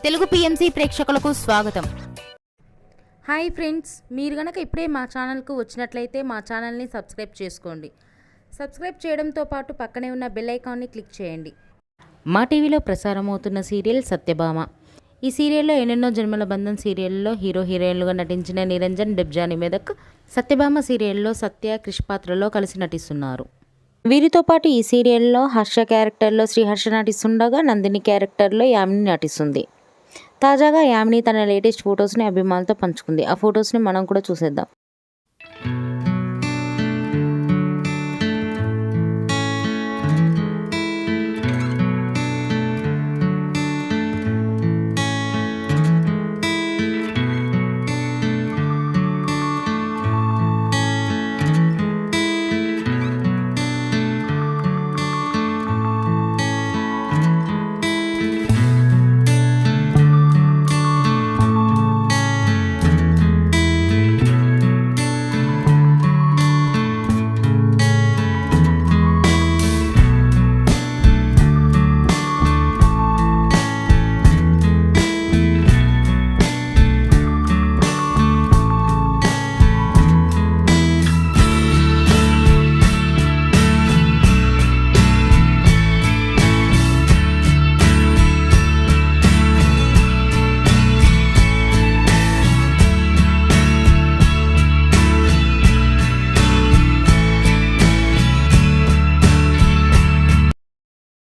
Telugu PMC ప్రేక్షకులకు స్వాగతం. Hi friends, మీరు గనక ఇప్పుడే మా ఛానల్కు వచ్చినట్లయితే మా ఛానల్ని సబ్స్క్రైబ్ చేసుకోండి. సబ్స్క్రైబ్ చేయడంతో పాటు పక్కనే ఉన్న బెల్ ఐకాన్ని క్లిక్ చేయండి. మా టీవీలో ప్రసారమవుతున్న సీరియల్ సత్యభామ. ఈ సీరియల్లో ఎన్నెన్నో జన్మల బంధం సీరియల్లో హీరో హీరోయిన్లుగా నటించిన నిరంజన్, డెబ్జాని మెదక్ సత్యభామ సీరియల్లో సత్య, క్రిష్ పాత్రలో కలిసి నటిస్తున్నారు. వీరితో పాటు ఈ సీరియల్లో హర్ష క్యారెక్టర్లో శ్రీహర్ష నటిస్తుండగా నందిని క్యారెక్టర్లో యామిని నటిస్తుంది. తాజాగా యామిని తన లేటెస్ట్ ఫొటోస్ని అభిమానులతో పంచుకుంది. ఆ ఫొటోస్ని మనం కూడా చూసేద్దాం.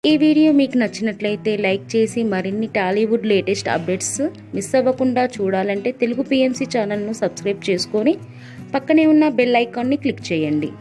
ఈ వీడియో మీకు నచ్చినట్లయితే లైక్ చేసి మరిన్ని టాలీవుడ్ లేటెస్ట్ అప్డేట్స్ మిస్ అవ్వకుండా చూడాలంటే తెలుగు పిఎంసి ఛానల్ను సబ్స్క్రైబ్ చేసుకొని పక్కనే ఉన్న బెల్ ఐకాన్ని క్లిక్ చేయండి.